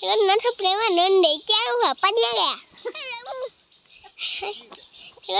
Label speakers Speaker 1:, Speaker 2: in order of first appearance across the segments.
Speaker 1: nó sắp lên mà nên để cháu vào bắt nhá kìa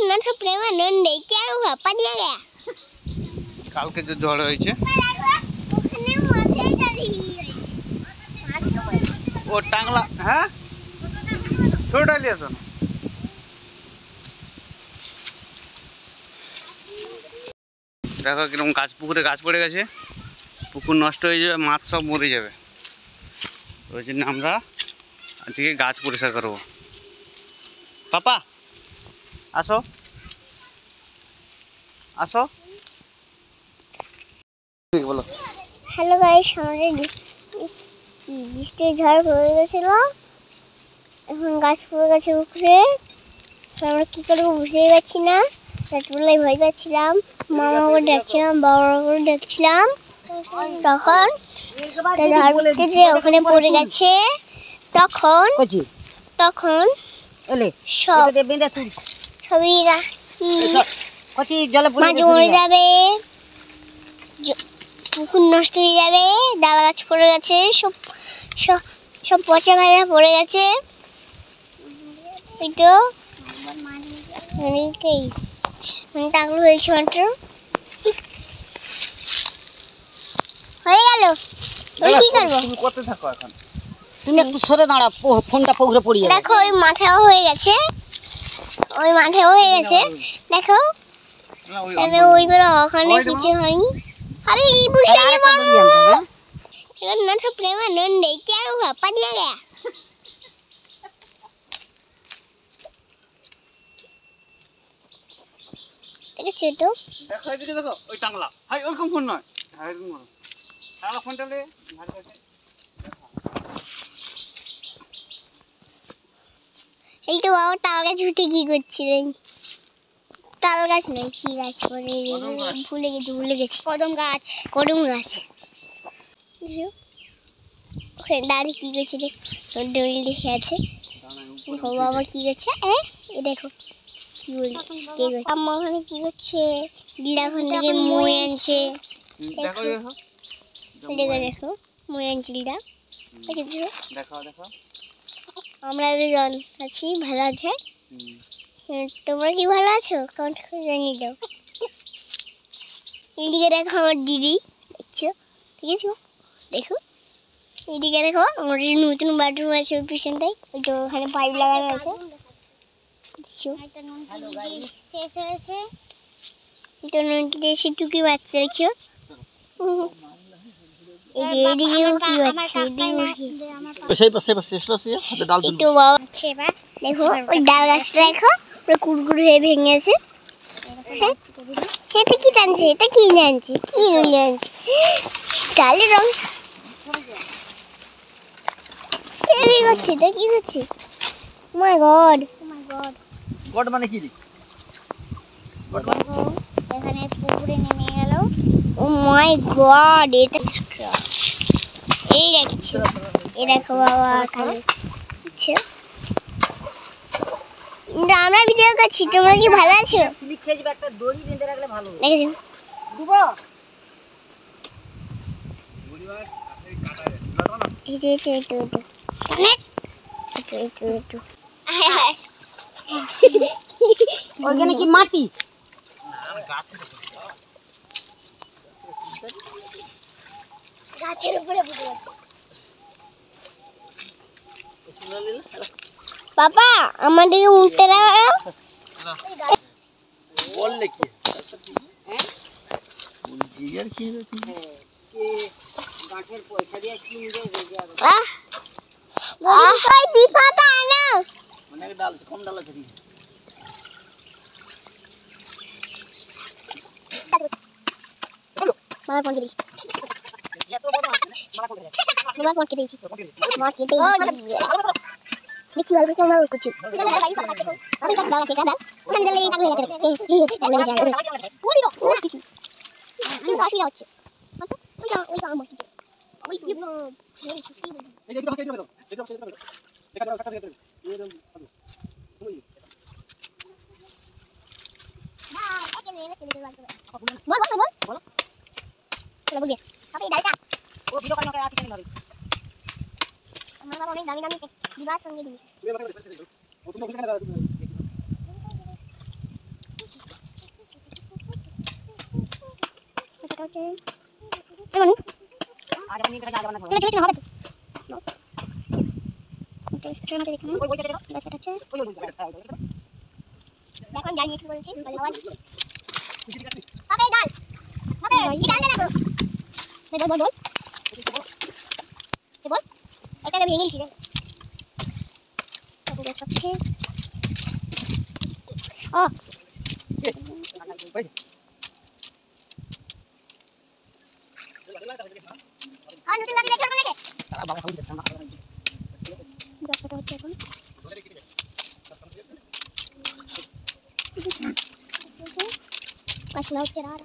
Speaker 1: nó sắp lên mà nên để cháu vào bắt nhá kìa
Speaker 2: কালকে যে ঝড় হয়েছে ও টাংলা হ্যাঁ ছোটটা লিয়ে আসো দেখো কিরকম গাছ পুকুরে গাছ পড়ে গেছে পুকুর নষ্ট হয়ে যাবে মাছ সব মরে যাবে ওই জন্য আমরা আজকে গাছ পরিষ্কার করবো পাপা আসো আসো বলো
Speaker 1: হ্যালো গাইস আমাদের বৃষ্টির ঝড় পড়ে গেছিল এখন গাছ পড়ে গেছে উপরে আমরা কী করবো বুঝতেই পারছি না রাতবেলায় ভয় পাচ্ছিলাম মামাকে ডাকছিলাম বাবাকে ডাকছিলাম তখন ঝড় বৃষ্টিতে ওখানে পড়ে গেছে তখন সবই মাছ মরে যাবে পুকুর নষ্ট হয়ে যাবে ডাল গাছ পড়ে গেছে সব পচা ভাড়া পড়ে গেছে ওইটা টাকলো হয়েছে মাত্র হয়ে গেল কি করবো
Speaker 2: তুমি করতে থাকো এখন
Speaker 3: তুমি একটু সরে দাঁড়া ফোনটা পুকুরে পড়ে যাবে
Speaker 1: দেখো ওই মাথাও হয়ে গেছে দেখো ওইগুলো ওখানে কিছু হয়নি अरे ये बुशा है मामा ये ना सब प्रेम है नन दे क्या हुआ पनिया गया ঠিক আছে তো
Speaker 2: দেখো এদিকে দেখো ওই টাংলা হাই ওরকম ফোন নয় হাই এরকম করো টাংলা ফোনটা লে ভালো করে
Speaker 1: এই তো বাবা তাল গাছ উঠে কি করছিলেন তাল গাছ নয় কি গাছ করে ভুলে গেছি কদম গাছ ওখানে দাঁড়িয়ে কি করছে রে ডোল দেখে আছে দেখো বাবা কি করছে এই দেখো কি বলছি আম্মা ওখানে কি করছে দিদা ওখান থেকে মই আনছে দেখো মই আনছে দিদা দেখেছো
Speaker 2: দেখো
Speaker 1: আমরা দুজন আছি ভালো আছে তোমরা কি ভালো আছো কমেন্ট করে জানিয়ে দাও এইদিকে দেখো আমার দিদি দেখছো ঠিক আছে দেখো এইদিকে দেখো আমার নতুন বাথরুম আছে ওই পিছনটাই ওই তো ওখানে পাইপ লাগানো আছে দেখছো শেষ হয়েছে তো নদীতে এসে টুকি বাচ্চা দেখছো এই যে এইদিকেও কি বাচ্চা একটু বাবা দেখো ওই ডাল গাছটা দেখো পুরো কুড়কুড় হয়ে ভেঙে আছে এটা কি টানছে এটা কি আনছে ডালের রং কি করছে মাই গড
Speaker 2: গড মানে কি
Speaker 1: এখানে পুকুরে নেমে গেল ও মাই গড এটা এই দেখছো এই দেখো বাবা কানে আমরা ভিডিও করছি তোমরা কি ভালো আছো
Speaker 3: একটা দড়ি বেঁধে রাখলে ভালো
Speaker 1: দেখেছো
Speaker 3: দুবো ওইখানে কি মাটি
Speaker 1: গাছের উপরে বসে আছে বাবা আমাদেরকে উঠতে দাও
Speaker 2: বললে কি বলছি আর কি
Speaker 3: গাছের পয়সা দিয়ে কিনবে
Speaker 1: কই বিপদ আনো
Speaker 2: অনেক ডাল কম ডাল আছে
Speaker 1: মার ফোন দিছি
Speaker 3: এত বড়
Speaker 1: মার ফোন দিছি দেখছি ভালো করে আমরা করছি আমি কাজ দাও আছে দাদা ওখানে গেলে এই টাকা হয়ে যাবে ওই তো না কিছু আমি বাসি যাচ্ছে ওই তো আমার কিছু ওই কি বল
Speaker 2: এই দেখো এটা সাকা দিয়ে এই না আগে নেলে চলে যাবে বল চলো বগে আপনি ডালটা ও ভিডিও করতে আছে কেন হবে
Speaker 1: আমার বাবা অনেক দামি দামি দিবার সঙ্গে দিয়েছে। এটা হচ্ছে কেমন
Speaker 3: আজ আমি এটা আগে বানাবো।
Speaker 1: চলে চলে হবে তো ট্রেন মধ্যে দেখুন
Speaker 3: ওই বইটা দেখো।
Speaker 1: গাছ কাটাচ্ছে
Speaker 3: ওই
Speaker 1: এখন ডাল নিয়েছি বলছি বলে বাবা পাবে ডাল পাবে কি ডাল দেবো বল বল বল বল এটা ভেঙে নিয়েছি রে গাছ কাটছে ও আর নতুন বাকি ছোট নাকি
Speaker 3: তারা বাবা সঙ্গে দেখতাম না।
Speaker 1: গাছ কাটা হচ্ছে এখন গাছ না হচ্ছে আর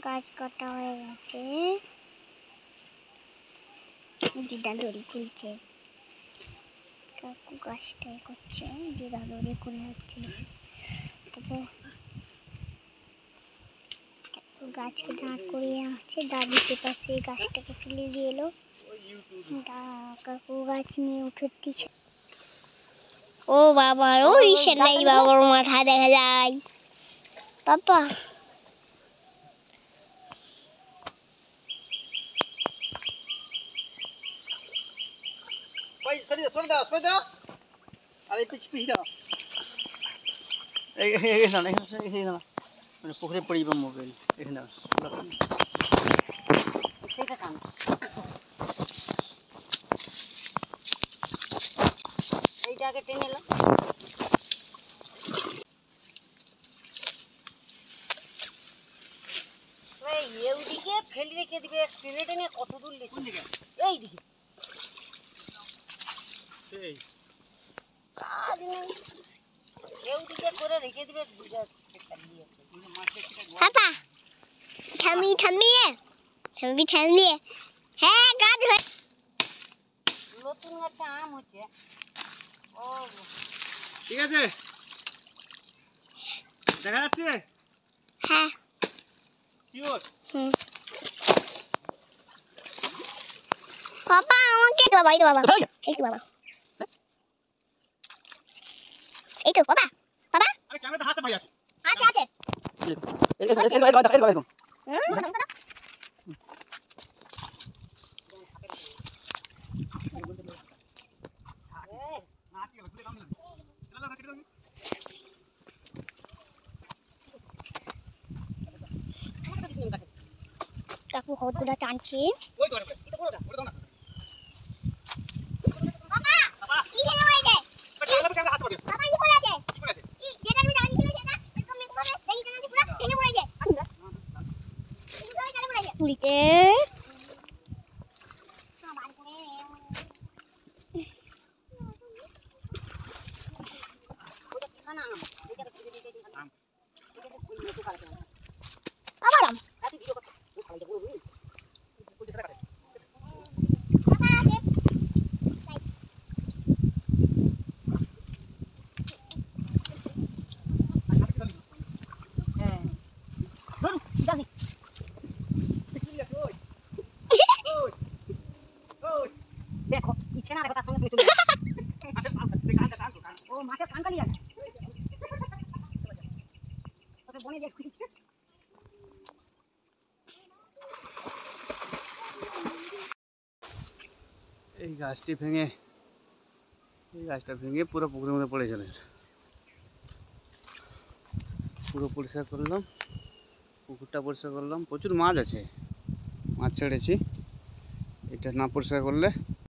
Speaker 1: গাছ কাটা হয়ে গেছে দিদা দড়ি খুলছে কাকু গাছটাই করছে দিদা দড়ি খুলে যাচ্ছে তবে গাছকে দাঁড় করিয়ে আছে দাদি সে পাশে গাছটাকে তুলে দিয়ে এলো কাকু গাছ নিয়ে উঠে দিচ্ছে ও বাবার ওই সেলাই বাবার মাথা দেখা যায় পাপা
Speaker 2: সরে দাও আরে পিছিয়ে দাও এই না মানে পুকুরে পড়িব মোবাইল এখানে
Speaker 3: সেটা টান। এইটা আগে টেনে এলো। এইদিকে ফেলি রেখে দিবে টেনে টেনে কত দূর লেগে এইদিকে এইদিকে করে রেখে দিবে
Speaker 1: পাপা থামিয়ে হ্যাঁ গাছ
Speaker 3: নতুন গাছে আম হচ্ছে। ও
Speaker 2: ঠিক আছে দেখা যাচ্ছে
Speaker 1: হ্যাঁ
Speaker 2: শিওর
Speaker 1: পাপা আমাকে বাবা এই তো বাবা এই তো বাবা
Speaker 2: আরে ক্যামেরা হাতে পাই আছে
Speaker 1: আছে কাকু হদগুলো টানছে ঝুড়িতে আবার আম।
Speaker 3: দেখো ইচ্ছে না দেখো তার সঙ্গে চলে ও মাছের কান কালি আছে বনে যে
Speaker 2: এই গাছটা ভেঙে পুরো পুকুরের মধ্যে পড়ে চলেছে। পুরো পরিষ্কার করলাম, পুকুরটা পরিষ্কার করলাম, প্রচুর মাছ আছে, মাছ ছেড়েছি। এটা না পরিষ্কার করলে